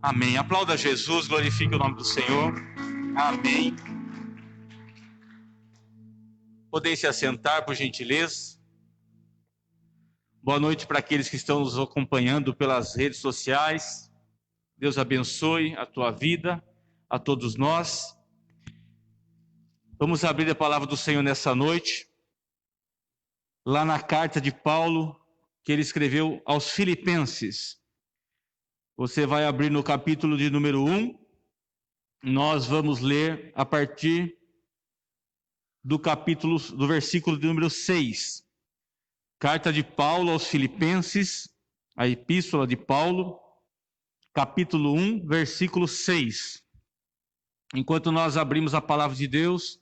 Amém. Aplauda Jesus, glorifique o nome do Senhor. Amém. Podem se assentar, por gentileza. Boa noite para aqueles que estão nos acompanhando pelas redes sociais. Deus abençoe a tua vida, a todos nós. Vamos abrir a palavra do Senhor nessa noite, lá na carta de Paulo, que ele escreveu aos Filipenses. Você vai abrir no capítulo de número 1, nós vamos ler a partir do versículo de número 6. Carta de Paulo aos Filipenses, a epístola de Paulo, capítulo 1, versículo 6. Enquanto nós abrimos a palavra de Deus,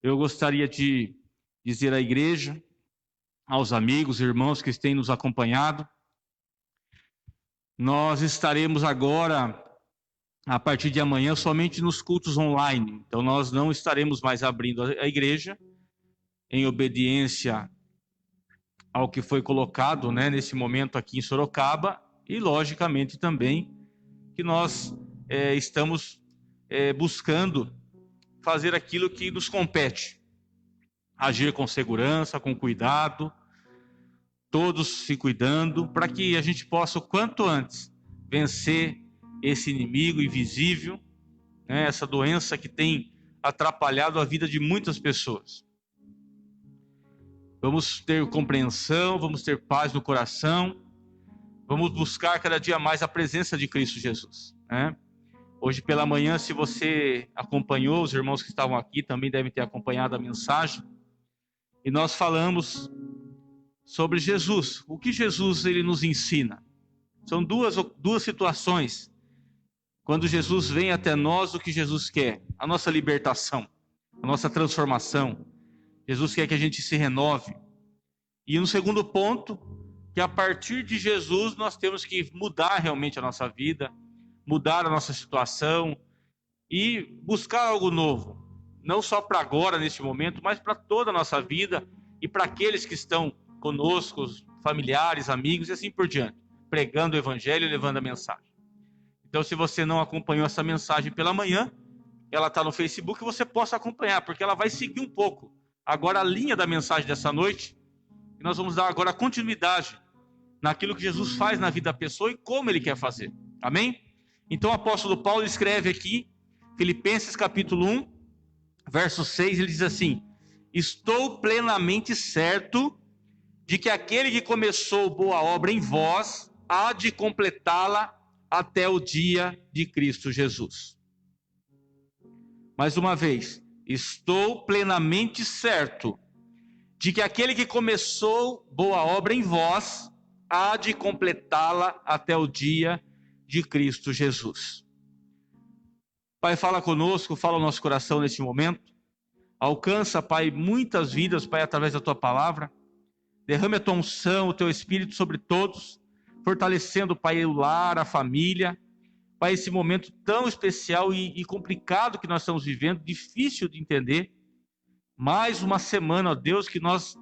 eu gostaria de dizer à igreja, aos amigos, irmãos que têm nos acompanhado, nós estaremos agora, a partir de amanhã, somente nos cultos online. Então nós não estaremos mais abrindo a igreja, em obediência ao que foi colocado, nesse momento aqui em Sorocaba, e logicamente também que nós estamos buscando fazer aquilo que nos compete, agir com segurança, com cuidado, todos se cuidando, para que a gente possa o quanto antes vencer esse inimigo invisível, essa doença que tem atrapalhado a vida de muitas pessoas. Vamos ter compreensão, vamos ter paz no coração, vamos buscar cada dia mais a presença de Cristo Jesus. Hoje pela manhã, se você acompanhou, os irmãos que estavam aqui também devem ter acompanhado a mensagem, e nós falamos sobre Jesus. O que Jesus ele nos ensina? São duas situações. Quando Jesus vem até nós, o que Jesus quer? A nossa libertação, a nossa transformação. Jesus quer que a gente se renove. E no segundo ponto, que a partir de Jesus nós temos que mudar realmente a nossa vida, mudar a nossa situação e buscar algo novo. Não só para agora, neste momento, mas para toda a nossa vida e para aqueles que estão conosco, familiares, amigos e assim por diante, pregando o evangelho e levando a mensagem. Então, se você não acompanhou essa mensagem pela manhã, ela está no Facebook, você possa acompanhar, porque ela vai seguir um pouco agora a linha da mensagem dessa noite, e nós vamos dar agora continuidade naquilo que Jesus faz na vida da pessoa e como ele quer fazer. Amém? Então o apóstolo Paulo escreve aqui, Filipenses capítulo 1, verso 6, ele diz assim: estou plenamente certo de que aquele que começou boa obra em vós há de completá-la até o dia de Cristo Jesus. Mais uma vez, estou plenamente certo de que aquele que começou boa obra em vós há de completá-la até o dia de Cristo Jesus. Pai, fala conosco, fala o nosso coração neste momento. Alcança, Pai, muitas vidas, Pai, através da Tua palavra. Derrame a Tua unção, o Teu Espírito sobre todos, fortalecendo, Pai, o lar, a família. Pai, esse momento tão especial e complicado que nós estamos vivendo, difícil de entender. Mais uma semana, ó Deus, que nós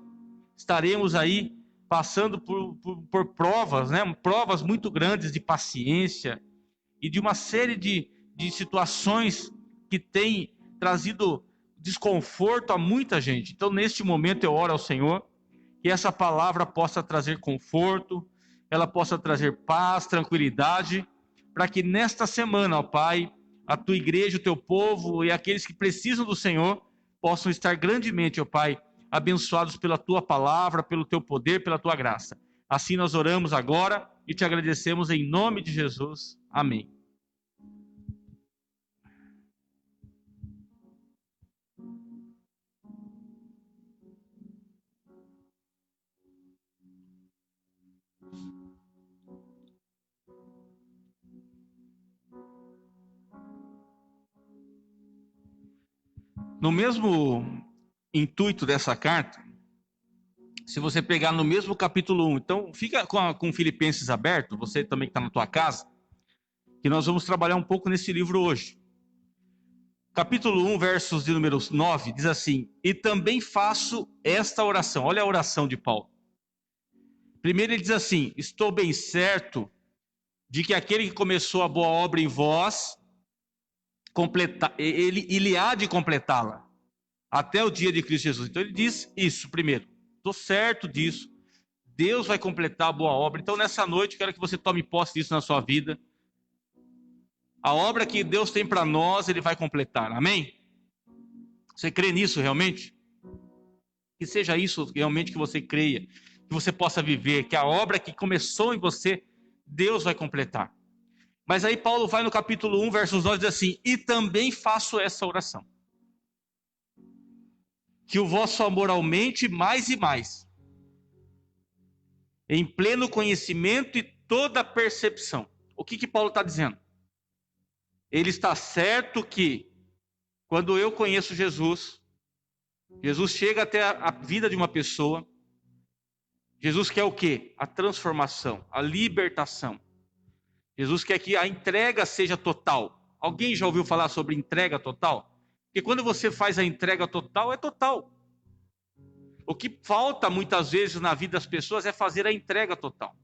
estaremos aí passando por provas, provas muito grandes de paciência e de uma série de situações que têm trazido desconforto a muita gente. Então, neste momento, eu oro ao Senhor que essa palavra possa trazer conforto, ela possa trazer paz, tranquilidade, para que nesta semana, ó Pai, a Tua igreja, o Teu povo e aqueles que precisam do Senhor possam estar grandemente, ó Pai, abençoados pela Tua palavra, pelo Teu poder, pela Tua graça. Assim nós oramos agora e Te agradecemos em nome de Jesus. Amém. No mesmo intuito dessa carta, se você pegar no mesmo capítulo 1, então fica com Filipenses aberto, você também que está na tua casa, que nós vamos trabalhar um pouco nesse livro hoje. Capítulo 1, versos de número 9, diz assim: e também faço esta oração. Olha a oração de Paulo. Primeiro ele diz assim: estou bem certo de que aquele que começou a boa obra em vós, ele há de completá-la até o dia de Cristo Jesus. Então ele diz isso primeiro. Estou certo disso. Deus vai completar a boa obra. Então nessa noite quero que você tome posse disso na sua vida. A obra que Deus tem para nós, Ele vai completar. Amém? Você crê nisso realmente? Que seja isso realmente que você creia, que você possa viver, que a obra que começou em você, Deus vai completar. Mas aí Paulo vai no capítulo 1, versos 9, diz assim: e também faço essa oração, que o vosso amor aumente mais e mais, em pleno conhecimento e toda percepção. O que Paulo está dizendo? Ele está certo que, quando eu conheço Jesus, Jesus chega até a vida de uma pessoa. Jesus quer o quê? A transformação, a libertação. Jesus quer que a entrega seja total. Alguém já ouviu falar sobre entrega total? Porque quando você faz a entrega total, é total. O que falta muitas vezes na vida das pessoas é fazer a entrega total.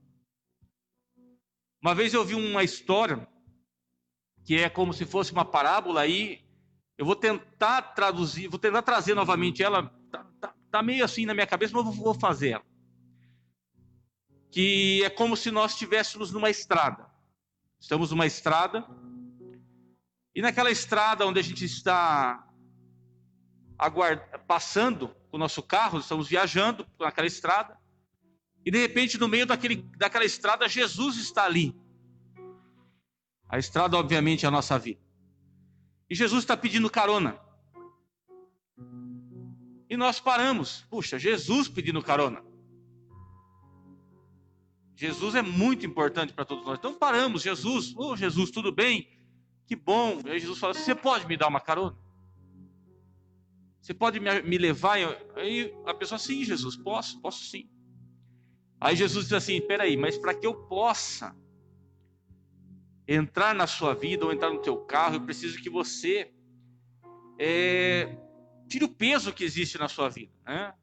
Uma vez eu vi uma história que é como se fosse uma parábola aí. Eu vou tentar traduzir, vou tentar trazer novamente ela. Tá meio assim na minha cabeça, mas eu vou fazer ela. Que é como se nós estivéssemos numa estrada. Estamos numa estrada, e naquela estrada onde a gente está passando com o nosso carro, estamos viajando naquela estrada, e de repente no meio daquela estrada Jesus está ali. A estrada obviamente é a nossa vida. E Jesus está pedindo carona. E nós paramos. Puxa, Jesus pedindo carona. Jesus é muito importante para todos nós. Então paramos, Jesus, Jesus, tudo bem? Que bom. Aí Jesus fala: você pode me dar uma carona? Você pode me levar? Aí a pessoa: sim, Jesus, posso sim. Aí Jesus diz assim: peraí, mas para que eu possa entrar na sua vida ou entrar no teu carro, eu preciso que você tire o peso que existe na sua vida, né?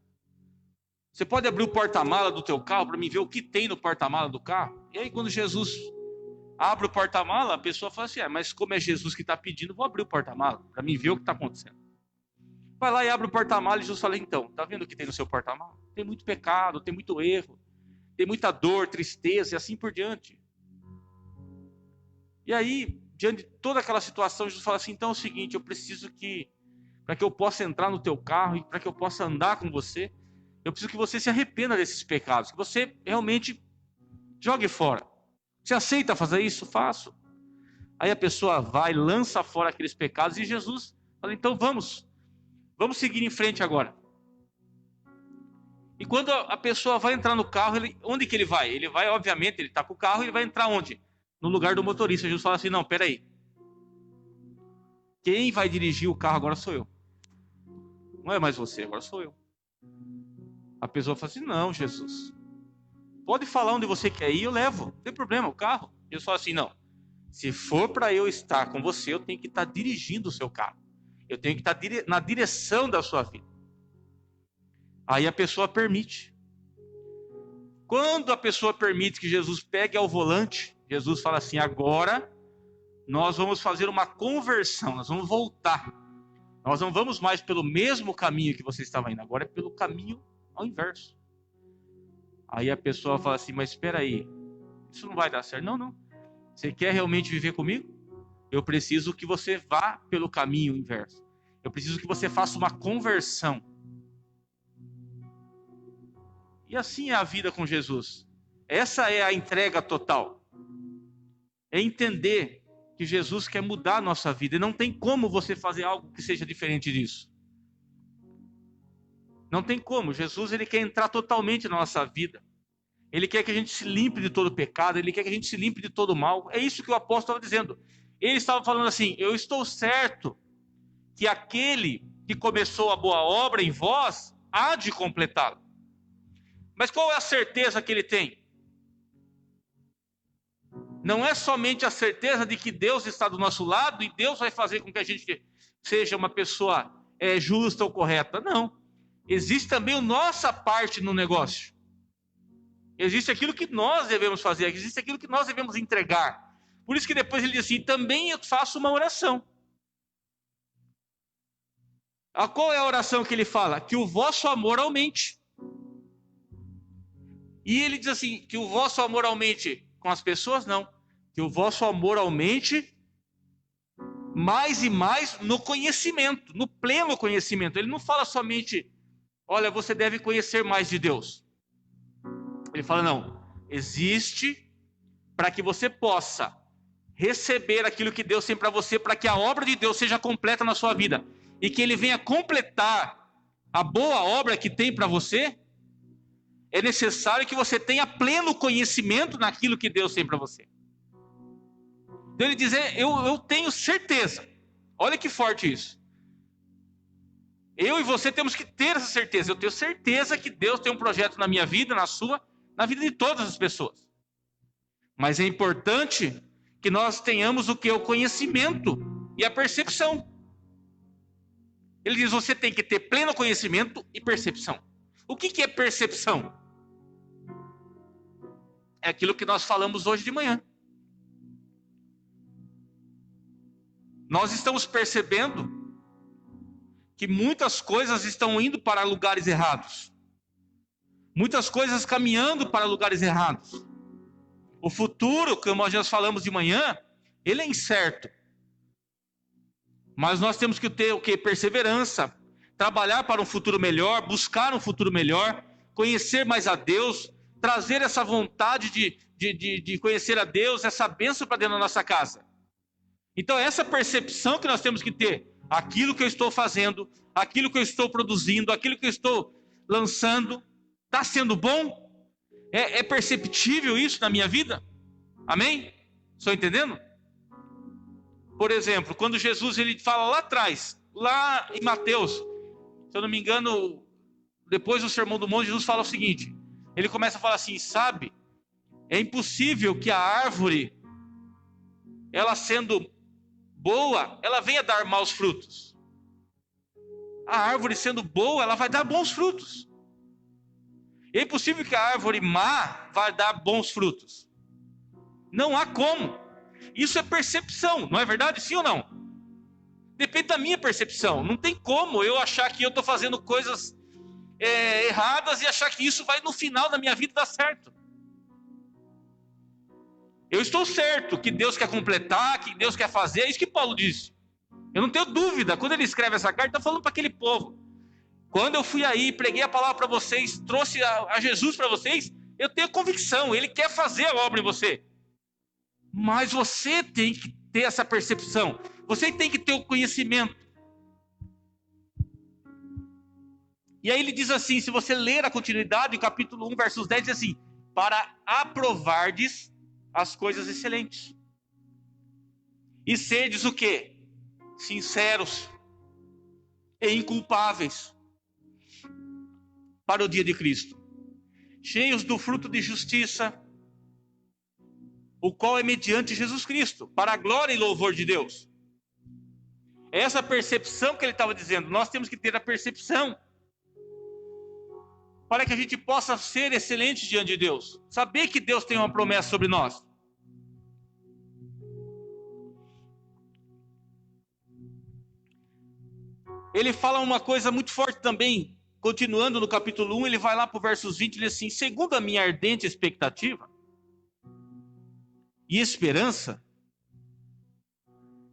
Você pode abrir o porta-mala do teu carro para mim ver o que tem no porta-mala do carro? E aí quando Jesus abre o porta-mala, a pessoa fala assim: mas como é Jesus que está pedindo, vou abrir o porta-mala para mim ver o que está acontecendo. Vai lá e abre o porta-mala e Jesus fala: então, tá vendo o que tem no seu porta-mala? Tem muito pecado, tem muito erro, tem muita dor, tristeza e assim por diante. E aí, diante de toda aquela situação, Jesus fala assim: então é o seguinte, eu preciso que, para que eu possa entrar no teu carro e para que eu possa andar com você, eu preciso que você se arrependa desses pecados, que você realmente jogue fora. Você aceita fazer isso? Faço. Aí a pessoa vai, lança fora aqueles pecados e Jesus fala: então vamos seguir em frente agora. E quando a pessoa vai entrar no carro, onde que ele vai? Ele vai, obviamente, ele está com o carro, ele vai entrar onde? No lugar do motorista. Jesus fala assim: não, peraí. Quem vai dirigir o carro agora sou eu. Não é mais você, agora sou eu. A pessoa fala assim: não, Jesus, pode falar onde você quer ir, eu levo, não tem problema, o carro. Jesus fala assim: não, se for para eu estar com você, eu tenho que estar dirigindo o seu carro, eu tenho que estar na direção da sua vida. Aí a pessoa permite. Quando a pessoa permite que Jesus pegue ao volante, Jesus fala assim: agora nós vamos fazer uma conversão, nós vamos voltar, nós não vamos mais pelo mesmo caminho que você estava indo, agora é pelo caminho ao inverso. Aí a pessoa fala assim: mas espera aí, isso não vai dar certo. Não. Você quer realmente viver comigo? Eu preciso que você vá pelo caminho inverso. Eu preciso que você faça uma conversão. E assim é a vida com Jesus. Essa é a entrega total. É entender que Jesus quer mudar a nossa vida. E não tem como você fazer algo que seja diferente disso. Não tem como. Jesus, ele quer entrar totalmente na nossa vida. Ele quer que a gente se limpe de todo pecado. Ele quer que a gente se limpe de todo mal. É isso que o apóstolo estava dizendo. Ele estava falando assim: eu estou certo que aquele que começou a boa obra em vós há de completá-la. Mas qual é a certeza que ele tem? Não é somente a certeza de que Deus está do nosso lado e Deus vai fazer com que a gente seja uma pessoa justa ou correta. Não. Existe também a nossa parte no negócio. Existe aquilo que nós devemos fazer, existe aquilo que nós devemos entregar. Por isso que depois ele diz assim, também eu faço uma oração. Qual é a oração que ele fala? Que o vosso amor aumente. E ele diz assim, que o vosso amor aumente com as pessoas? Não. Que o vosso amor aumente mais e mais no conhecimento, no pleno conhecimento. Ele não fala somente, olha, você deve conhecer mais de Deus. Ele fala, não, existe para que você possa receber aquilo que Deus tem para você, para que a obra de Deus seja completa na sua vida. E que ele venha completar a boa obra que tem para você, é necessário que você tenha pleno conhecimento naquilo que Deus tem para você. Então ele diz, eu tenho certeza. Olha que forte isso. Eu e você temos que ter essa certeza. Eu tenho certeza que Deus tem um projeto na minha vida, na sua, na vida de todas as pessoas. Mas é importante que nós tenhamos o que? O conhecimento e a percepção. Ele diz, você tem que ter pleno conhecimento e percepção. O que é percepção? É aquilo que nós falamos hoje de manhã. Nós estamos percebendo que muitas coisas estão indo para lugares errados. Muitas coisas caminhando para lugares errados. O futuro, como nós falamos de manhã, ele é incerto. Mas nós temos que ter o quê? Perseverança. Trabalhar para um futuro melhor, buscar um futuro melhor, conhecer mais a Deus, trazer essa vontade de conhecer a Deus, essa bênção para dentro da nossa casa. Então, essa percepção que nós temos que ter, aquilo que eu estou fazendo, aquilo que eu estou produzindo, aquilo que eu estou lançando, está sendo bom? É perceptível isso na minha vida? Amém? Estão entendendo? Por exemplo, quando Jesus ele fala lá atrás, lá em Mateus, se eu não me engano, depois do Sermão do Monte, Jesus fala o seguinte, ele começa a falar assim, sabe, é impossível que a árvore, ela sendo boa, ela venha dar maus frutos. A árvore sendo boa, ela vai dar bons frutos. É impossível que a árvore má vá dar bons frutos. Não há como. Isso é percepção, não é verdade? Sim ou não? Depende da minha percepção. Não tem como eu achar que eu estou fazendo coisas erradas e achar que isso vai no final da minha vida dar certo. Eu estou certo que Deus quer completar, que Deus quer fazer, é isso que Paulo disse. Eu não tenho dúvida, quando ele escreve essa carta, está falando para aquele povo. Quando eu fui aí, preguei a palavra para vocês, trouxe a Jesus para vocês, eu tenho convicção, ele quer fazer a obra em você. Mas você tem que ter essa percepção, você tem que ter o conhecimento. E aí ele diz assim, se você ler a continuidade, capítulo 1, versos 10, diz assim, para aprovardes as coisas excelentes. E serdes o quê? Sinceros e inculpáveis para o dia de Cristo, cheios do fruto de justiça, o qual é mediante Jesus Cristo, para a glória e louvor de Deus. Essa percepção que ele estava dizendo, nós temos que ter a percepção, para que a gente possa ser excelente diante de Deus, saber que Deus tem uma promessa sobre nós. Ele fala uma coisa muito forte também, continuando no capítulo 1, ele vai lá para o versos 20, ele diz assim, segundo a minha ardente expectativa e esperança,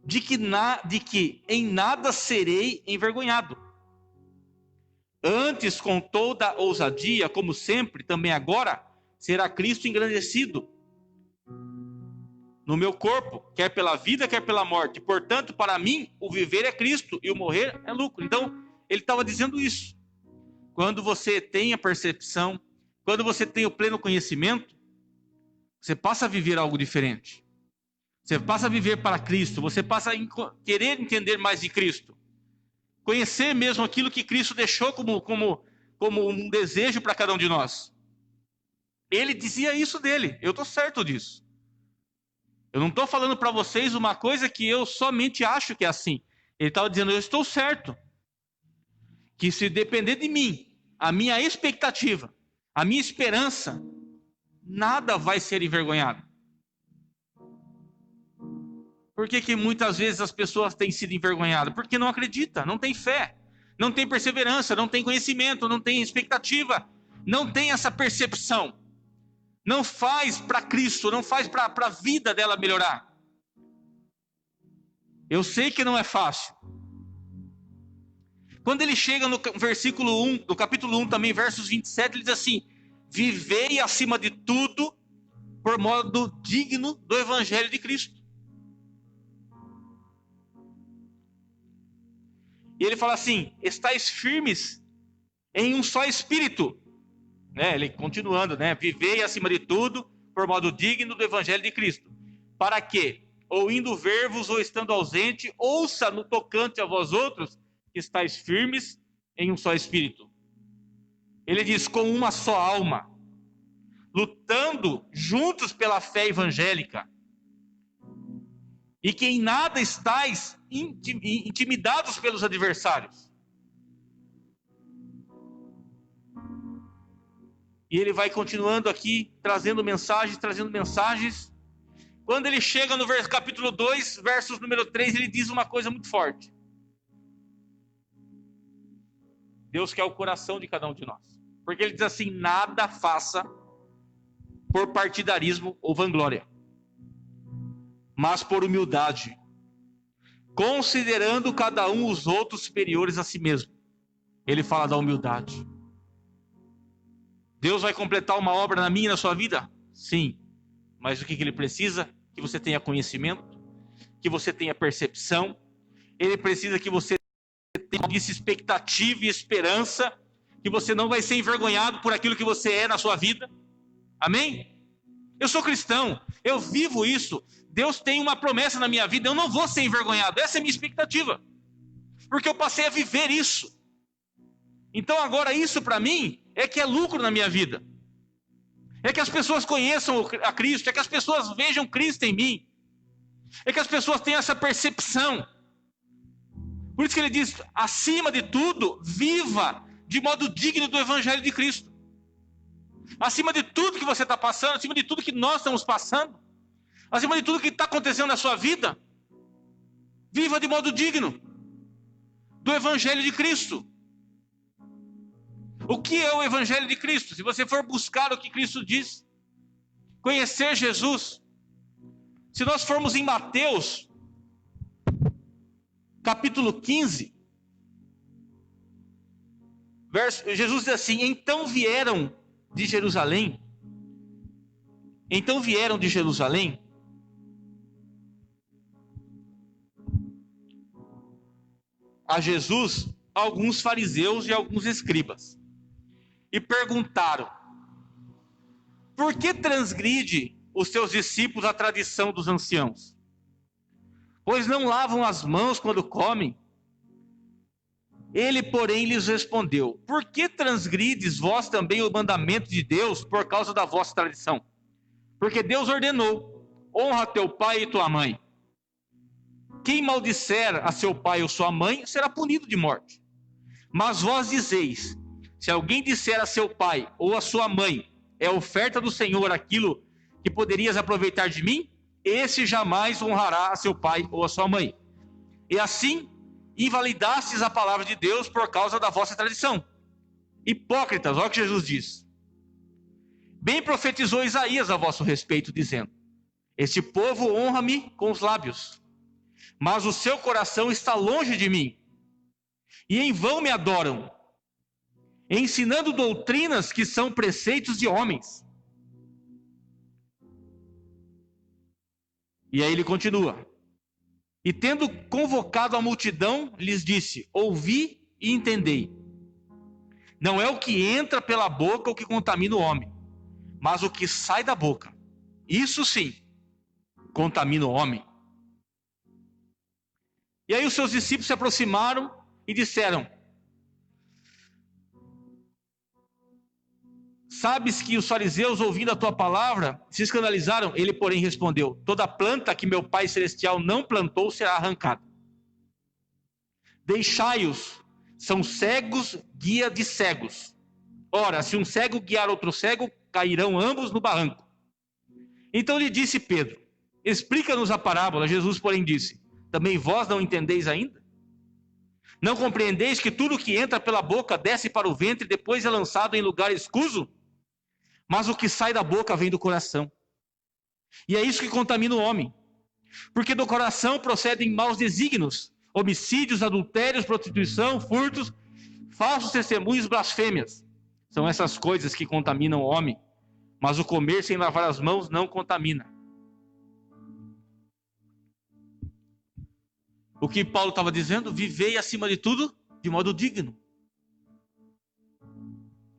de que em nada serei envergonhado. Antes, com toda ousadia, como sempre, também agora, será Cristo engrandecido no meu corpo, quer pela vida, quer pela morte. Portanto, para mim, o viver é Cristo e o morrer é lucro. Então, ele estava dizendo isso. Quando você tem a percepção, quando você tem o pleno conhecimento, você passa a viver algo diferente. Você passa a viver para Cristo, você passa a querer entender mais de Cristo. Conhecer mesmo aquilo que Cristo deixou como um desejo para cada um de nós. Ele dizia isso dele, eu estou certo disso. Eu não estou falando para vocês uma coisa que eu somente acho que é assim. Ele estava dizendo, eu estou certo. Que se depender de mim, a minha expectativa, a minha esperança, nada vai ser envergonhado. Por que muitas vezes as pessoas têm sido envergonhadas? Porque não acreditam, não tem fé, não tem perseverança, não tem conhecimento, não tem expectativa, não tem essa percepção. Não faz para Cristo, não faz para a vida dela melhorar. Eu sei que não é fácil. Quando ele chega no versículo 1, do capítulo 1 também, versos 27, ele diz assim: vivei acima de tudo por modo digno do evangelho de Cristo. E ele fala assim: estais firmes em um só espírito. Ele continuando, vivei acima de tudo por modo digno do evangelho de Cristo. Para que, ou indo ver-vos ou estando ausente, ouça no tocante a vós outros, que estáis firmes em um só espírito. Ele diz: com uma só alma, lutando juntos pela fé evangélica, e que em nada estáis intimidados pelos adversários. E ele vai continuando aqui, trazendo mensagens. Quando ele chega no capítulo 2, versos número 3, ele diz uma coisa muito forte. Deus quer o coração de cada um de nós. Porque ele diz assim: nada faça por partidarismo ou vanglória, mas por humildade, considerando cada um os outros superiores a si mesmo. Ele fala da humildade. Deus vai completar uma obra na minha e na sua vida? Sim. Mas o que ele precisa? Que você tenha conhecimento, que você tenha percepção. Ele precisa que você tenha expectativa e esperança, que você não vai ser envergonhado por aquilo que você é na sua vida. Amém? Eu sou cristão, eu vivo isso. Deus tem uma promessa na minha vida, eu não vou ser envergonhado. Essa é a minha expectativa, porque eu passei a viver isso. Então agora isso para mim é que é lucro na minha vida. É que as pessoas conheçam a Cristo, é que as pessoas vejam Cristo em mim. É que as pessoas tenham essa percepção. Por isso que ele diz: acima de tudo, viva de modo digno do evangelho de Cristo. Acima de tudo que você está passando, acima de tudo que nós estamos passando, acima de tudo que está acontecendo na sua vida, viva de modo digno do evangelho de Cristo. O que é o evangelho de Cristo? Se você for buscar o que Cristo diz, conhecer Jesus, se nós formos em Mateus, capítulo 15, Jesus diz assim: então vieram de Jerusalém a Jesus alguns fariseus e alguns escribas, e perguntaram: por que transgride os seus discípulos a tradição dos anciãos? Pois não lavam as mãos quando comem. Ele, porém, lhes respondeu: por que transgrides vós também o mandamento de Deus por causa da vossa tradição? Porque Deus ordenou: honra teu pai e tua mãe. Quem maldisser a seu pai ou sua mãe será punido de morte. Mas vós dizeis: se alguém disser a seu pai ou a sua mãe, é oferta do Senhor aquilo que poderias aproveitar de mim, esse jamais honrará a seu pai ou a sua mãe. E assim invalidastes a palavra de Deus por causa da vossa tradição. Hipócritas, olha o que Jesus diz. Bem profetizou Isaías a vosso respeito, dizendo: este povo honra-me com os lábios, mas o seu coração está longe de mim, e em vão me adoram, ensinando doutrinas que são preceitos de homens. E aí ele continua: e tendo convocado a multidão, lhes disse: ouvi e entendei. Não é o que entra pela boca o que contamina o homem, mas o que sai da boca, isso sim, contamina o homem. E aí os seus discípulos se aproximaram e disseram: sabes que os fariseus, ouvindo a tua palavra, se escandalizaram? Ele, porém, respondeu: toda planta que meu Pai Celestial não plantou será arrancada. Deixai-os, são cegos, guia de cegos. Ora, se um cego guiar outro cego, cairão ambos no barranco. Então lhe disse Pedro: explica-nos a parábola. Jesus, porém, disse: também vós não entendeis ainda? Não compreendeis que tudo que entra pela boca desce para o ventre e depois é lançado em lugar escuso? Mas o que sai da boca vem do coração. E é isso que contamina o homem. Porque do coração procedem maus desígnios, homicídios, adultérios, prostituição, furtos, falsos testemunhos, blasfêmias. São essas coisas que contaminam o homem. Mas o comer sem lavar as mãos não contamina. O que Paulo estava dizendo? Vivei acima de tudo de modo digno.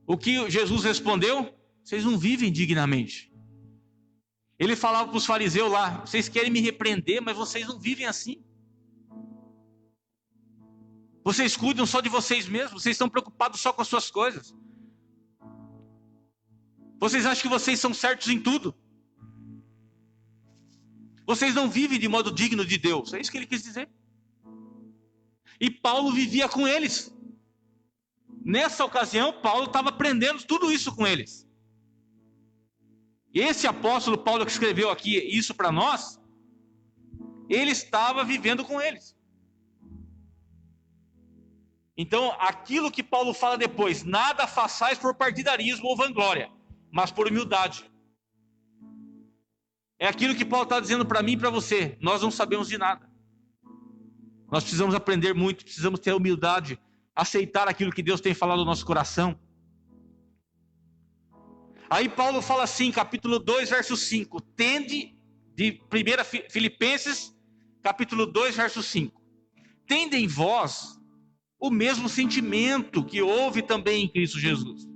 O que Jesus respondeu? Vocês não vivem dignamente. Ele falava para os fariseus lá: vocês querem me repreender, mas vocês não vivem assim. Vocês cuidam só de vocês mesmos, vocês estão preocupados só com as suas coisas. Vocês acham que vocês são certos em tudo. Vocês não vivem de modo digno de Deus. É isso que ele quis dizer. E Paulo vivia com eles. Nessa ocasião, Paulo estava aprendendo tudo isso com eles. E esse apóstolo Paulo que escreveu aqui isso para nós, ele estava vivendo com eles. Então, aquilo que Paulo fala depois: nada façais por partidarismo ou vanglória, mas por humildade. É aquilo que Paulo está dizendo para mim e para você. Nós não sabemos de nada. Nós precisamos aprender muito, precisamos ter humildade, aceitar aquilo que Deus tem falado no nosso coração. Aí Paulo fala assim, capítulo 2, verso 5. Tende, de 1 Filipenses, capítulo 2, verso 5. Tende em vós o mesmo sentimento que houve também em Cristo Jesus.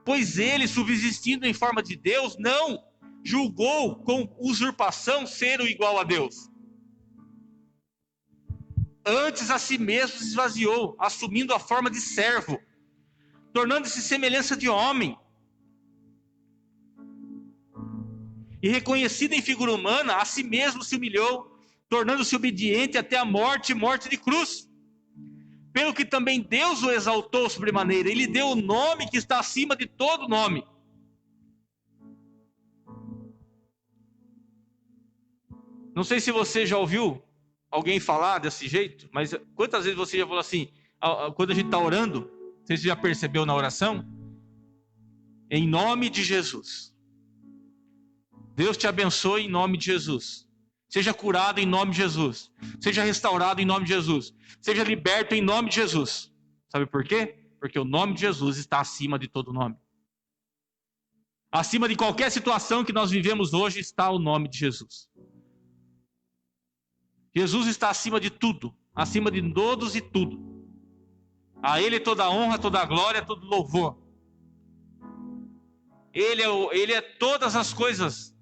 Pois ele, subsistindo em forma de Deus, não julgou com usurpação ser o igual a Deus. Antes a si mesmo se esvaziou, assumindo a forma de servo, tornando-se semelhança de homem. E reconhecido em figura humana, a si mesmo se humilhou, tornando-se obediente até a morte, morte de cruz. Pelo que também Deus o exaltou sobremaneira, ele deu o nome que está acima de todo nome. Não sei se você já ouviu alguém falar desse jeito, mas quantas vezes você já falou assim, quando a gente está orando, não sei se você já percebeu na oração, em nome de Jesus. Deus te abençoe em nome de Jesus. Seja curado em nome de Jesus. Seja restaurado em nome de Jesus. Seja liberto em nome de Jesus. Sabe por quê? Porque o nome de Jesus está acima de todo nome. Acima de qualquer situação que nós vivemos hoje está o nome de Jesus. Jesus está acima de tudo, acima de todos e tudo. A Ele toda a honra, toda a glória, todo louvor. Ele é todas as coisas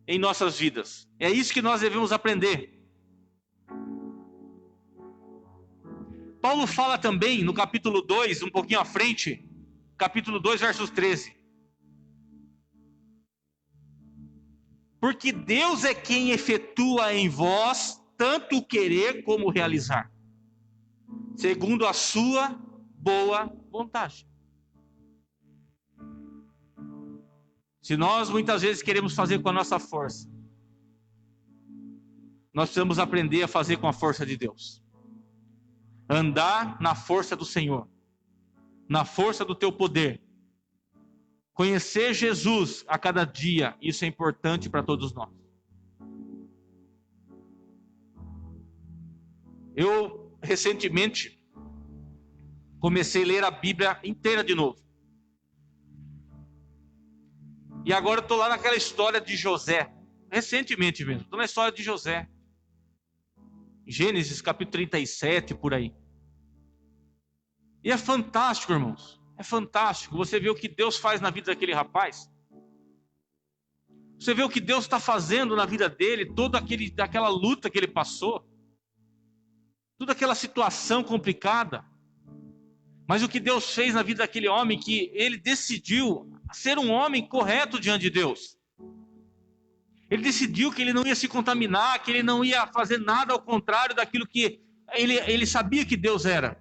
em nossas vidas. É isso que nós devemos aprender. Paulo fala também no capítulo 2, um pouquinho à frente, capítulo 2, versos 13. Porque Deus é quem efetua em vós tanto o querer como o realizar, segundo a sua boa vontade. Se nós muitas vezes queremos fazer com a nossa força, nós precisamos aprender a fazer com a força de Deus. Andar na força do Senhor, na força do teu poder. Conhecer Jesus a cada dia, isso é importante para todos nós. Eu, recentemente, comecei a ler a Bíblia inteira de novo. E agora eu estou lá naquela história de José. Recentemente mesmo, estou na história de José. Gênesis capítulo 37, por aí. E é fantástico, irmãos. É fantástico. Você vê o que Deus faz na vida daquele rapaz. Você vê o que Deus está fazendo na vida dele, toda aquela luta que ele passou. Toda aquela situação complicada. Mas o que Deus fez na vida daquele homem, que ele decidiu ser um homem correto diante de Deus. Ele decidiu que ele não ia se contaminar, que ele não ia fazer nada ao contrário daquilo que ele sabia que Deus era.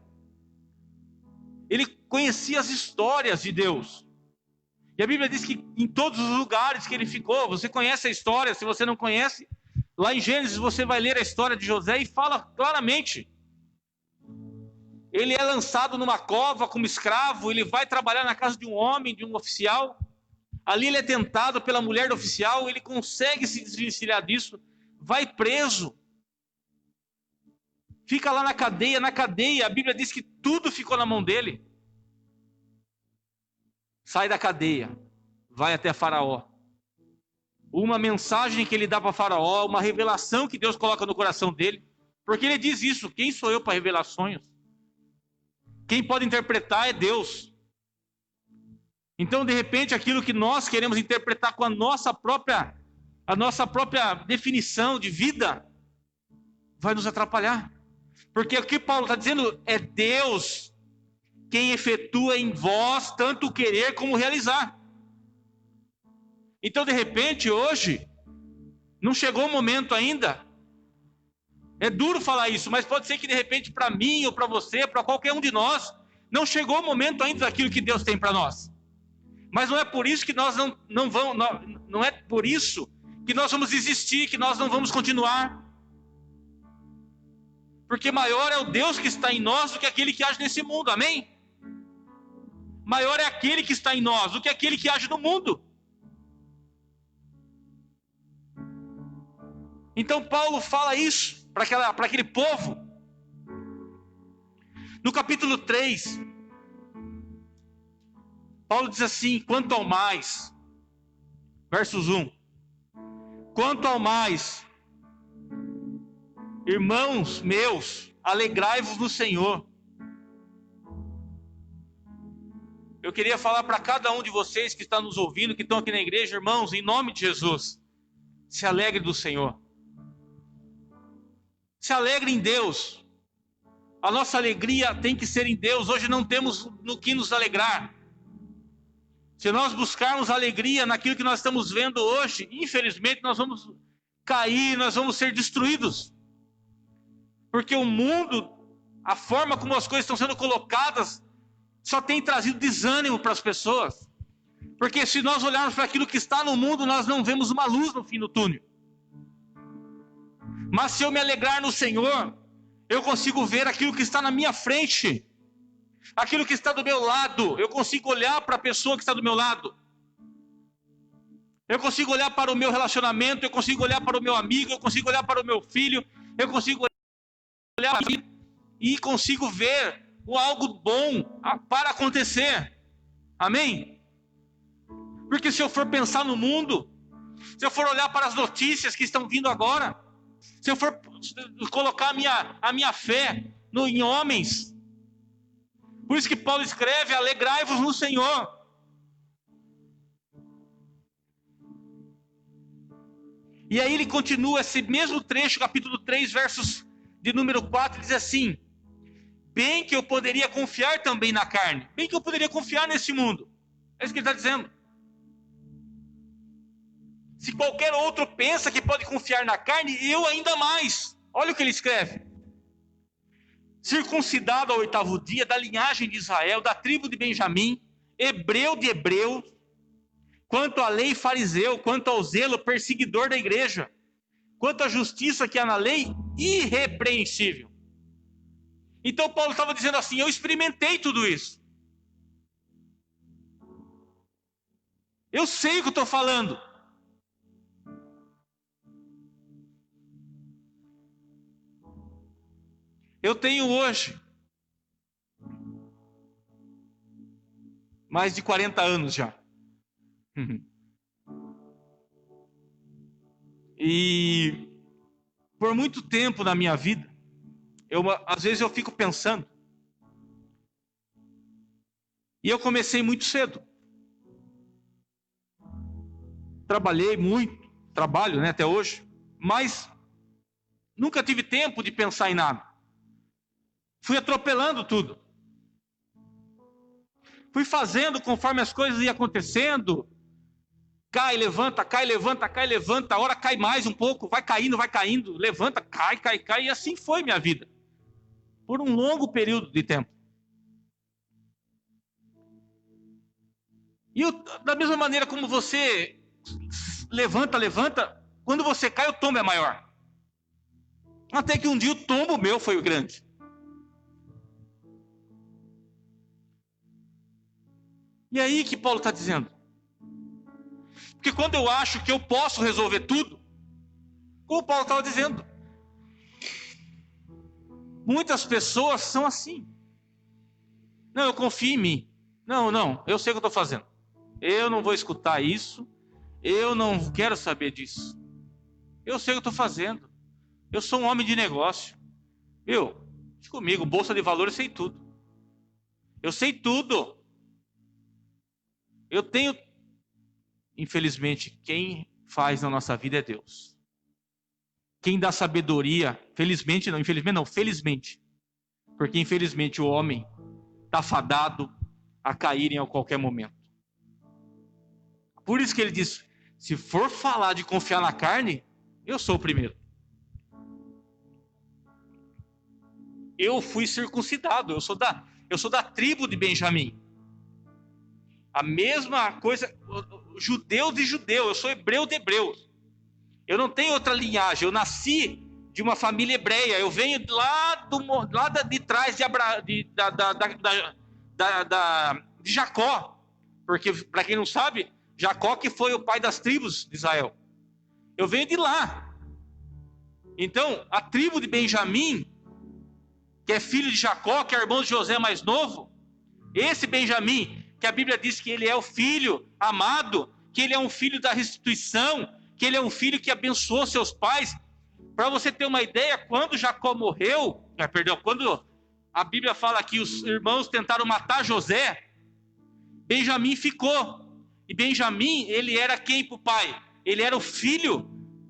Ele conhecia as histórias de Deus. E a Bíblia diz que em todos os lugares que ele ficou, você conhece a história, se você não conhece, lá em Gênesis você vai ler a história de José e fala claramente. Ele é lançado numa cova como escravo, ele vai trabalhar na casa de um homem, de um oficial. Ali ele é tentado pela mulher do oficial, ele consegue se desvencilhar disso, vai preso. Fica lá na cadeia, a Bíblia diz que tudo ficou na mão dele. Sai da cadeia, vai até Faraó. Uma mensagem que ele dá para Faraó, uma revelação que Deus coloca no coração dele. Porque ele diz isso, quem sou eu para revelar sonhos? Quem pode interpretar é Deus. Então, de repente, aquilo que nós queremos interpretar com a nossa própria definição de vida, vai nos atrapalhar. Porque o que Paulo está dizendo é Deus quem efetua em vós tanto o querer como o realizar. Então, de repente, hoje, não chegou o momento ainda. É duro falar isso, mas pode ser que de repente para mim ou para você, para qualquer um de nós, não chegou o momento ainda daquilo que Deus tem para nós. Mas não é por isso que nós não é por isso que nós vamos desistir, que nós não vamos continuar. Porque maior é o Deus que está em nós do que aquele que age nesse mundo, amém? Maior é aquele que está em nós do que aquele que age no mundo. Então Paulo fala isso para aquele povo. No capítulo 3, Paulo diz assim, quanto ao mais, versos 1, quanto ao mais, irmãos meus, alegrai-vos no Senhor. Eu queria falar para cada um de vocês que está nos ouvindo, que estão aqui na igreja, irmãos, em nome de Jesus, se alegre do Senhor. Se alegre em Deus. A nossa alegria tem que ser em Deus. Hoje não temos no que nos alegrar. Se nós buscarmos alegria naquilo que nós estamos vendo hoje, infelizmente nós vamos cair, nós vamos ser destruídos. Porque o mundo, a forma como as coisas estão sendo colocadas, só tem trazido desânimo para as pessoas. Porque se nós olharmos para aquilo que está no mundo, nós não vemos uma luz no fim do túnel. Mas se eu me alegrar no Senhor, eu consigo ver aquilo que está na minha frente, aquilo que está do meu lado. Eu consigo olhar para a pessoa que está do meu lado. Eu consigo olhar para o meu relacionamento, eu consigo olhar para o meu amigo, eu consigo olhar para o meu filho, eu consigo olhar para mim e consigo ver algo bom para acontecer. Amém? Porque se eu for pensar no mundo, se eu for olhar para as notícias que estão vindo agora, se eu for colocar a minha fé em homens, por isso que Paulo escreve, alegrai-vos no Senhor. E aí ele continua esse mesmo trecho, capítulo 3, versos de número 4, diz assim, bem que eu poderia confiar também na carne, bem que eu poderia confiar nesse mundo. É isso que ele está dizendo. Se qualquer outro pensa que pode confiar na carne, eu ainda mais. Olha o que ele escreve. Circuncidado ao 8º dia, da linhagem de Israel, da tribo de Benjamim, hebreu de hebreus, quanto à lei fariseu, quanto ao zelo perseguidor da igreja, quanto à justiça que há na lei, irrepreensível. Então Paulo estava dizendo assim, eu experimentei tudo isso. Eu sei o que eu estou falando. Eu tenho hoje mais de 40 anos já. E por muito tempo na minha vida, às vezes eu fico pensando. E eu comecei muito cedo. Trabalhei muito, trabalho, até hoje, mas nunca tive tempo de pensar em nada. Fui atropelando tudo. Fui fazendo conforme as coisas iam acontecendo. Cai, levanta, cai, levanta, cai, levanta. A hora cai mais um pouco, vai caindo. Levanta, cai, cai, cai. E assim foi minha vida. Por um longo período de tempo. Da mesma maneira como você levanta, quando você cai, o tombo é maior. Até que um dia o tombo meu foi o grande. E aí que Paulo está dizendo? Porque quando eu acho que eu posso resolver tudo, como Paulo estava dizendo, muitas pessoas são assim. Não, eu confio em mim. Não, eu sei o que eu estou fazendo. Eu não vou escutar isso. Eu não quero saber disso. Eu sei o que eu estou fazendo. Eu sou um homem de negócio. Deixa comigo, bolsa de valores, eu sei tudo. Eu sei tudo. Eu tenho... Infelizmente, quem faz na nossa vida é Deus. Quem dá sabedoria, felizmente, porque infelizmente o homem está fadado a cair em qualquer momento. Por isso que ele diz, se for falar de confiar na carne, eu sou o primeiro. Eu fui circuncidado, eu sou da tribo de Benjamim. A mesma coisa, judeu de judeu, eu sou hebreu de hebreus. Eu não tenho outra linhagem, eu nasci de uma família hebreia, eu venho lá de trás de Jacó, porque para quem não sabe, Jacó que foi o pai das tribos de Israel. Eu venho de lá. Então, a tribo de Benjamim, que é filho de Jacó, que é irmão de José mais novo, esse Benjamim, que a Bíblia diz que ele é o filho amado, que ele é um filho da restituição, que ele é um filho que abençoou seus pais. Para você ter uma ideia, quando Jacó morreu, quando a Bíblia fala que os irmãos tentaram matar José, Benjamim ficou. E Benjamim, ele era quem para o pai? Ele era o filho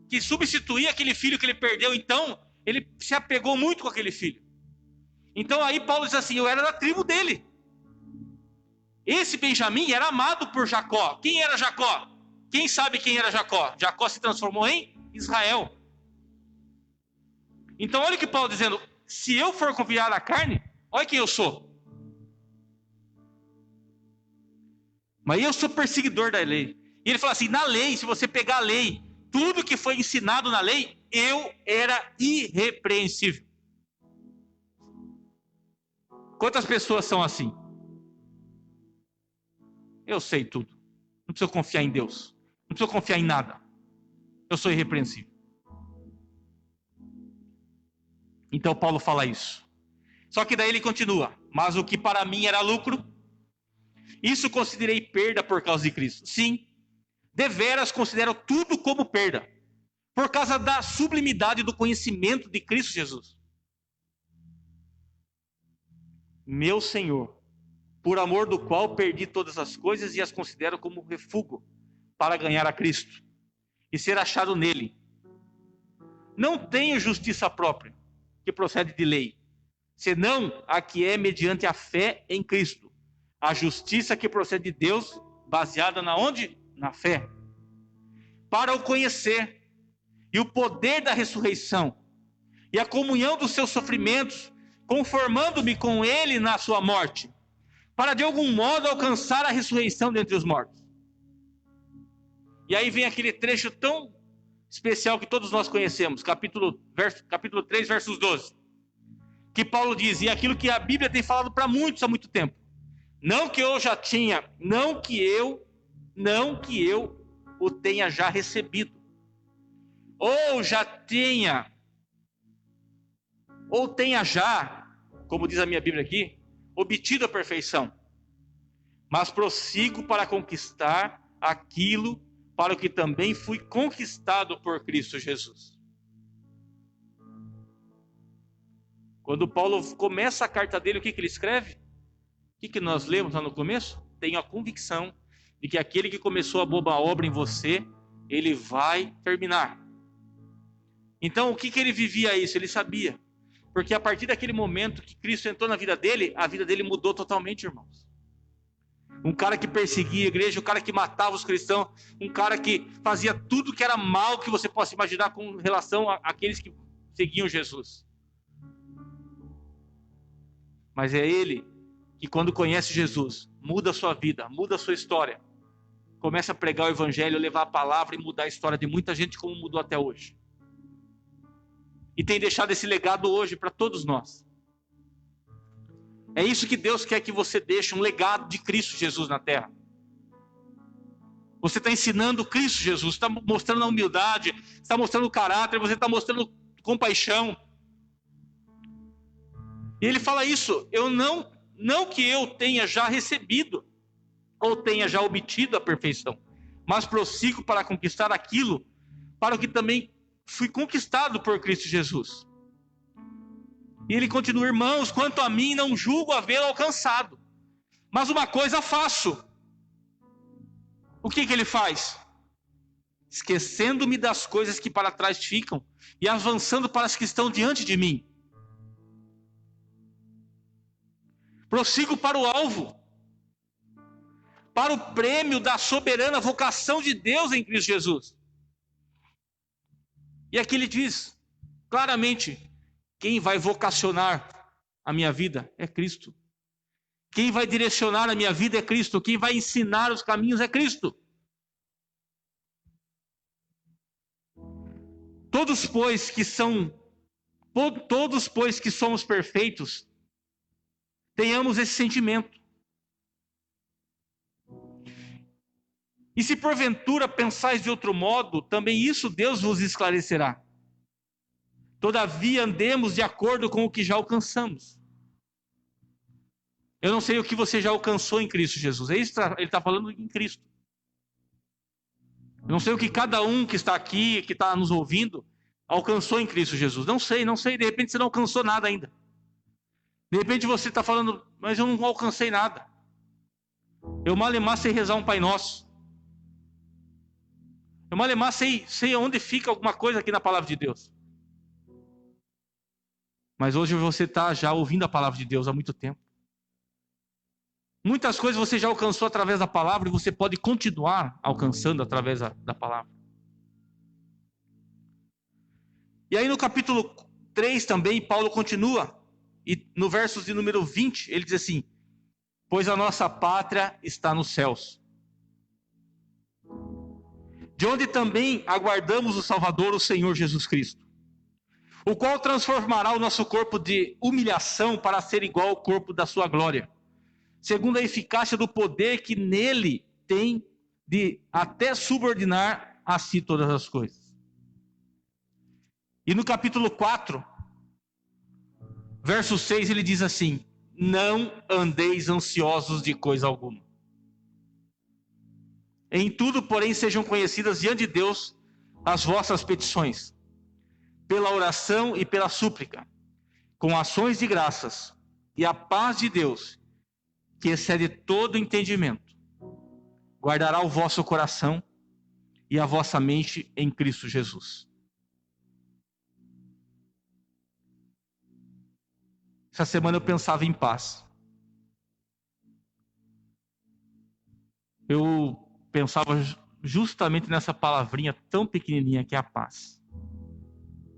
que substituía aquele filho que ele perdeu. Então, ele se apegou muito com aquele filho. Então aí Paulo diz assim, eu era da tribo dele. Esse Benjamim era amado por Jacó. Quem era Jacó? Quem sabe quem era Jacó? Jacó se transformou em Israel. Então olha o que Paulo dizendo, se eu for confiar na carne, olha quem eu sou. Mas eu sou perseguidor da lei. E ele fala assim, na lei, se você pegar a lei, tudo que foi ensinado na lei, eu era irrepreensível. Quantas pessoas são assim? Eu sei tudo. Não preciso confiar em Deus. Não preciso confiar em nada. Eu sou irrepreensível. Então Paulo fala isso. Só que daí ele continua. Mas o que para mim era lucro, isso considerei perda por causa de Cristo. Sim, deveras considero tudo como perda, por causa da sublimidade do conhecimento de Cristo Jesus. Meu Senhor, por amor do qual perdi todas as coisas e as considero como refúgio para ganhar a Cristo e ser achado nele. Não tenho justiça própria, que procede de lei, senão a que é mediante a fé em Cristo. A justiça que procede de Deus, baseada na onde? Na fé. Para o conhecer e o poder da ressurreição e a comunhão dos seus sofrimentos, conformando-me com ele na sua morte, para de algum modo alcançar a ressurreição dentre os mortos. E aí vem aquele trecho tão especial que todos nós conhecemos, capítulo 3, versos 12, que Paulo diz, e aquilo que a Bíblia tem falado para muitos há muito tempo, não que eu o tenha já recebido, ou tenha já, como diz a minha Bíblia aqui, obtido a perfeição, mas prossigo para conquistar aquilo para o que também fui conquistado por Cristo Jesus. Quando Paulo começa a carta dele, o que ele escreve? O que nós lemos lá no começo? Tenho a convicção de que aquele que começou a boa obra em você, ele vai terminar. Então, o que ele vivia isso? Ele sabia. Porque a partir daquele momento que Cristo entrou na vida dele, a vida dele mudou totalmente, irmãos. Um cara que perseguia a igreja, um cara que matava os cristãos, um cara que fazia tudo que era mal que você possa imaginar com relação àqueles que seguiam Jesus. Mas é ele que, quando conhece Jesus, muda a sua vida, muda a sua história. comece a pregar o evangelho, levar a palavra e mudar a história de muita gente como mudou até hoje. E tem deixado esse legado hoje para todos nós. É isso que Deus quer que você deixe, um legado de Cristo Jesus na terra. Você está ensinando Cristo Jesus, está mostrando a humildade, está mostrando o caráter, você está mostrando compaixão. E ele fala isso, não que eu tenha já recebido, ou tenha já obtido a perfeição, mas prossigo para conquistar aquilo, para o que também fui conquistado por Cristo Jesus. E ele continua: irmãos, quanto a mim, não julgo havê-lo alcançado, mas uma coisa faço. O que ele faz? Esquecendo-me das coisas que para trás ficam, e avançando para as que estão diante de mim. Prossigo para o alvo, para o prêmio da soberana vocação de Deus em Cristo Jesus. E aqui ele diz claramente: quem vai vocacionar a minha vida é Cristo. Quem vai direcionar a minha vida é Cristo. Quem vai ensinar os caminhos é Cristo. Todos, pois, que somos perfeitos, tenhamos esse sentimento. E se porventura pensais de outro modo, também isso Deus vos esclarecerá. Todavia andemos de acordo com o que já alcançamos. Eu não sei o que você já alcançou em Cristo Jesus. Ele está falando em Cristo. Eu não sei o que cada um que está aqui, que está nos ouvindo, alcançou em Cristo Jesus. Não sei. De repente você não alcançou nada ainda. De repente você está falando: mas eu não alcancei nada. Eu malemar sei rezar um Pai Nosso. Eu malemar sei onde fica alguma coisa aqui na palavra de Deus. Mas hoje você está já ouvindo a palavra de Deus há muito tempo. Muitas coisas você já alcançou através da palavra e você pode continuar alcançando através da palavra. E aí no capítulo 3 também, Paulo continua. E no verso de número 20, ele diz assim: pois a nossa pátria está nos céus, de onde também aguardamos o Salvador, o Senhor Jesus Cristo, o qual transformará o nosso corpo de humilhação para ser igual ao corpo da sua glória, segundo a eficácia do poder que nele tem de até subordinar a si todas as coisas. E no capítulo 4, verso 6, ele diz assim: não andeis ansiosos de coisa alguma. Em tudo, porém, sejam conhecidas diante de Deus as vossas petições, pela oração e pela súplica, com ações de graças, e a paz de Deus, que excede todo entendimento, guardará o vosso coração e a vossa mente em Cristo Jesus. Essa semana eu pensava em paz. Eu pensava justamente nessa palavrinha tão pequenininha que é a paz.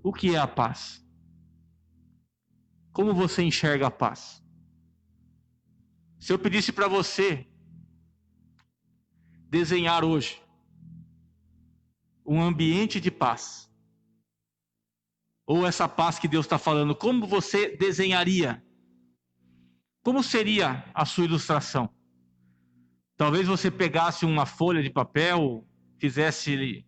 O que é a paz? Como você enxerga a paz? Se eu pedisse para você desenhar hoje um ambiente de paz, ou essa paz que Deus está falando, como você desenharia? Como seria a sua ilustração? Talvez você pegasse uma folha de papel, fizesse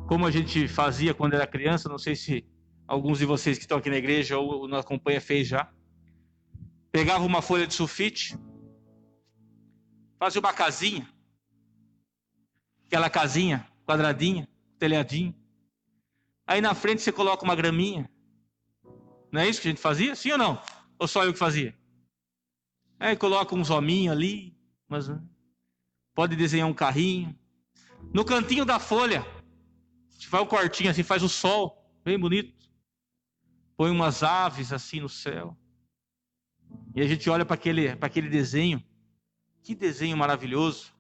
como a gente fazia quando era criança. Não sei se alguns de vocês que estão aqui na igreja ou na companhia fez já. Pegava uma folha de sulfite, fazia uma casinha, aquela casinha quadradinha, telhadinho. Aí na frente você coloca uma graminha. Não é isso que a gente fazia? Sim ou não? Ou só eu que fazia? Aí coloca uns hominhos ali, mas pode desenhar um carrinho. No cantinho da folha, faz um cortinho assim, faz o sol, bem bonito. Põe umas aves assim no céu. E a gente olha para aquele desenho. Que desenho maravilhoso.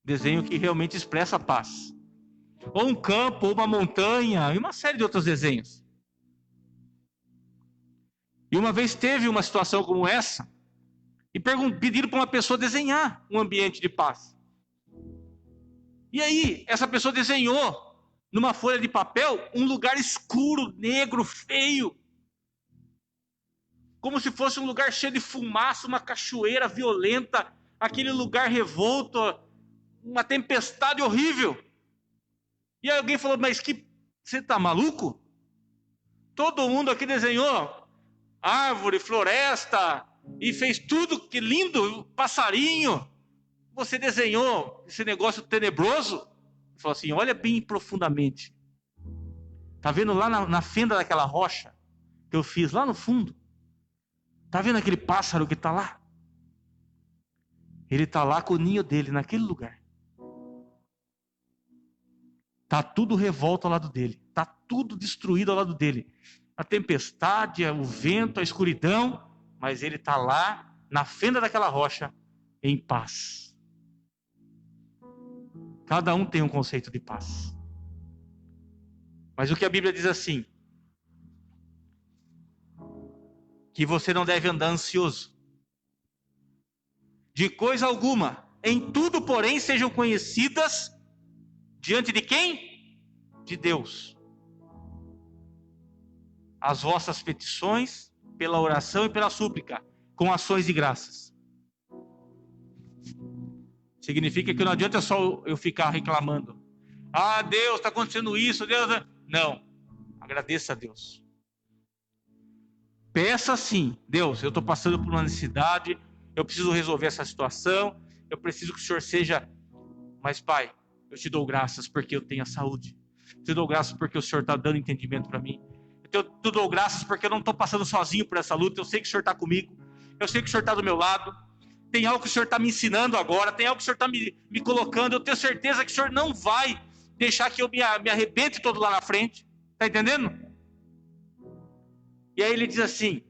Desenho que realmente expressa a paz. Ou um campo, ou uma montanha, e uma série de outros desenhos. E uma vez teve uma situação como essa, e pediram para uma pessoa desenhar um ambiente de paz. E aí, essa pessoa desenhou numa folha de papel um lugar escuro, negro, feio. Como se fosse um lugar cheio de fumaça, uma cachoeira violenta, aquele lugar revolto, uma tempestade horrível. E aí alguém falou, mas você tá maluco? Todo mundo aqui desenhou árvore, floresta, e fez tudo, que lindo, passarinho. Você desenhou esse negócio tenebroso? Ele falou assim, olha bem profundamente. Tá vendo lá na fenda daquela rocha que eu fiz lá no fundo? Tá vendo aquele pássaro que tá lá? Ele tá lá com o ninho dele, naquele lugar. Tá tudo revolto ao lado dele. Tá tudo destruído ao lado dele. A tempestade, o vento, a escuridão. Mas ele tá lá, na fenda daquela rocha, em paz. Cada um tem um conceito de paz. Mas o que a Bíblia diz assim, que você não deve andar ansioso de coisa alguma, em tudo, porém, sejam conhecidas diante de quem? De Deus. As vossas petições, pela oração e pela súplica, com ações de graças. Significa que não adianta só eu ficar reclamando. Ah, Deus, está acontecendo isso, Deus... Não, agradeça a Deus. Peça assim, Deus, eu estou passando por uma necessidade, eu preciso resolver essa situação, eu preciso que o Senhor seja... Mas, Pai, eu te dou graças porque eu tenho a saúde. Eu te dou graças porque o Senhor está dando entendimento para mim. Eu te dou graças porque eu não estou passando sozinho por essa luta, eu sei que o Senhor está comigo, eu sei que o Senhor está do meu lado, tem algo que o Senhor está me ensinando agora, tem algo que o Senhor está me colocando, eu tenho certeza que o Senhor não vai deixar que eu me arrebente todo lá na frente, está entendendo? E aí ele diz assim,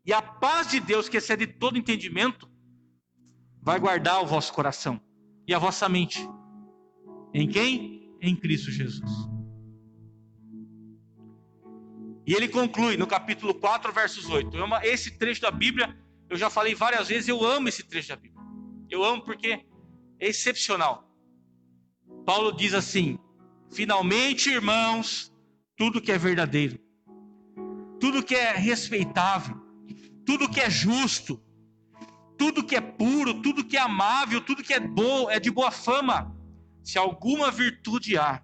e a paz de Deus que excede todo entendimento, vai guardar o vosso coração e a vossa mente. Em quem? Em Cristo Jesus. E ele conclui no capítulo 4, versos 8. Esse trecho da Bíblia, eu já falei várias vezes, eu amo esse trecho da Bíblia. Eu amo porque é excepcional. Paulo diz assim, finalmente, irmãos, tudo que é verdadeiro, tudo que é respeitável, tudo que é justo, tudo que é puro, tudo que é amável, tudo que é bom, é de boa fama, se alguma virtude há,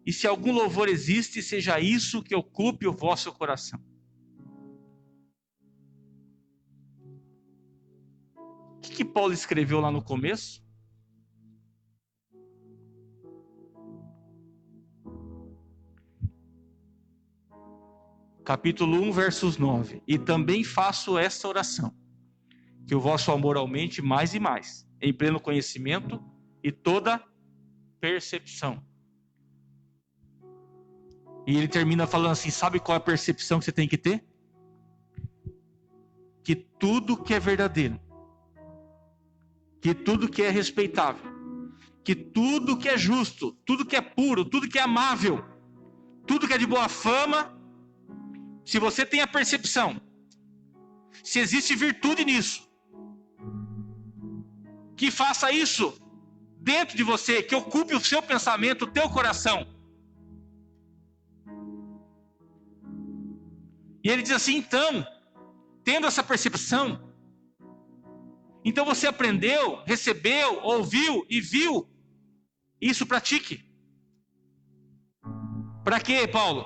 e se algum louvor existe, seja isso que ocupe o vosso coração. O que Paulo escreveu lá no começo? Capítulo 1, versos 9. E também faço esta oração, que o vosso amor aumente mais e mais, em pleno conhecimento e toda percepção. E ele termina falando assim, sabe qual é a percepção que você tem que ter? Que tudo que é verdadeiro, que tudo que é respeitável, que tudo que é justo, tudo que é puro, tudo que é amável, tudo que é de boa fama, se você tem a percepção, se existe virtude nisso, que faça isso dentro de você, que ocupe o seu pensamento, o teu coração. E ele diz assim, então, tendo essa percepção, então você aprendeu, recebeu, ouviu e viu, isso pratique. Para quê, Paulo?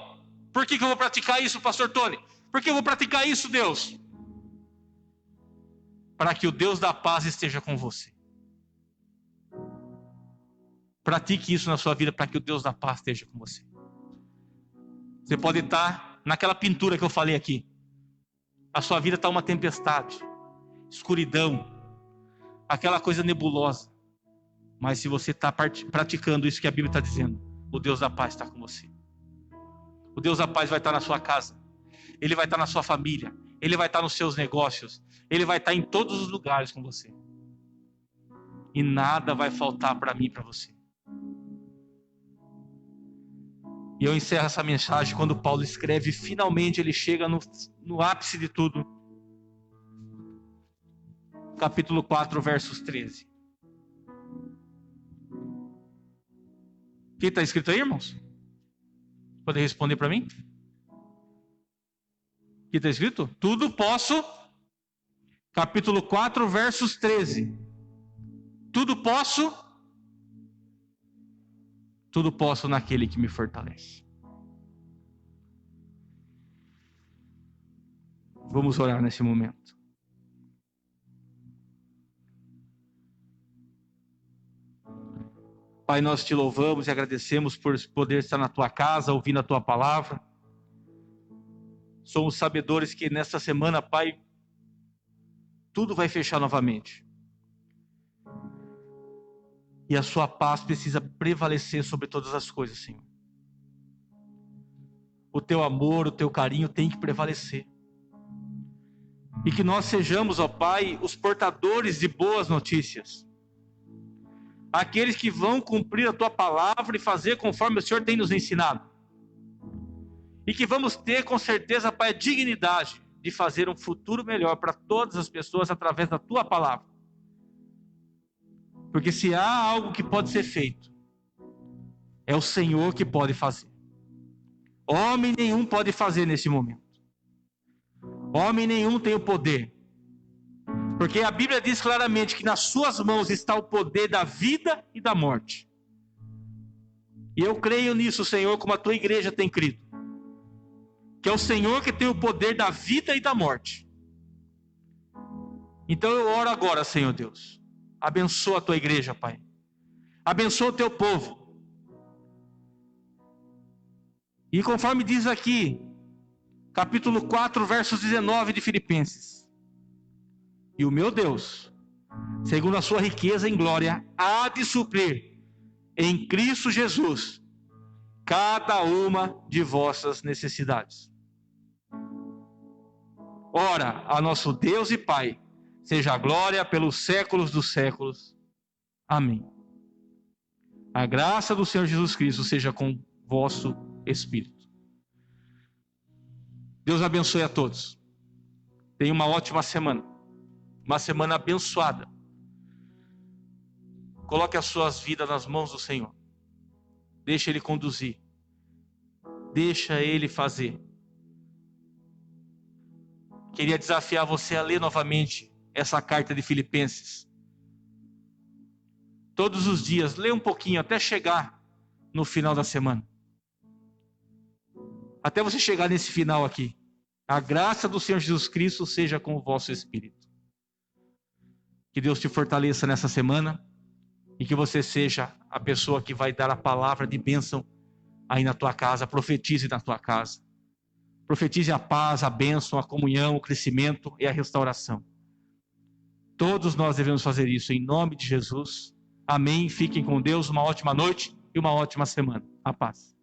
Por que eu vou praticar isso, pastor Tony? Por que eu vou praticar isso, Deus? Para que o Deus da paz esteja com você. Pratique isso na sua vida para que o Deus da paz esteja com você. Você pode estar naquela pintura que eu falei aqui. A sua vida está uma tempestade, escuridão, aquela coisa nebulosa. Mas se você está praticando isso que a Bíblia está dizendo, o Deus da paz está com você. O Deus da paz vai estar na sua casa. Ele vai estar na sua família. Ele vai estar nos seus negócios. Ele vai estar em todos os lugares com você. E nada vai faltar para mim e para você. E eu encerro essa mensagem quando Paulo escreve, finalmente ele chega no ápice de tudo. capítulo 4, versos 13. O que está escrito aí, irmãos? Pode responder para mim? O que está escrito? Tudo posso. Capítulo 4, versos 13. Tudo posso. Tudo posso naquele que me fortalece. Vamos orar nesse momento. Pai, nós te louvamos e agradecemos por poder estar na tua casa, ouvindo a tua palavra. Somos sabedores que nesta semana, Pai, tudo vai fechar novamente. E a sua paz precisa prevalecer sobre todas as coisas, Senhor. O teu amor, o teu carinho tem que prevalecer. E que nós sejamos, ó Pai, os portadores de boas notícias. Aqueles que vão cumprir a tua palavra e fazer conforme o Senhor tem nos ensinado. E que vamos ter, com certeza, Pai, a dignidade de fazer um futuro melhor para todas as pessoas através da tua palavra. Porque se há algo que pode ser feito, é o Senhor que pode fazer. Homem nenhum pode fazer nesse momento. Homem nenhum tem o poder. Porque a Bíblia diz claramente que nas suas mãos está o poder da vida e da morte. E eu creio nisso, Senhor, como a tua igreja tem crido. Que é o Senhor que tem o poder da vida e da morte. Então eu oro agora, Senhor Deus. Abençoa a tua igreja, Pai. Abençoa o teu povo. E conforme diz aqui, capítulo 4, versos 19 de Filipenses. E o meu Deus, segundo a sua riqueza em glória, há de suprir em Cristo Jesus cada uma de vossas necessidades. Ora, a nosso Deus e Pai, seja a glória pelos séculos dos séculos. Amém. A graça do Senhor Jesus Cristo seja com vosso espírito. Deus abençoe a todos. Tenha uma ótima semana. Uma semana abençoada. Coloque as suas vidas nas mãos do Senhor. Deixa Ele conduzir. Deixa Ele fazer. Queria desafiar você a ler novamente essa carta de Filipenses. Todos os dias, lê um pouquinho até chegar no final da semana. Até você chegar nesse final aqui. A graça do Senhor Jesus Cristo seja com o vosso espírito. Que Deus te fortaleça nessa semana e que você seja a pessoa que vai dar a palavra de bênção aí na tua casa. Profetize na tua casa. Profetize a paz, a bênção, a comunhão, o crescimento e a restauração. Todos nós devemos fazer isso em nome de Jesus. Amém. Fiquem com Deus. Uma ótima noite e uma ótima semana. A paz.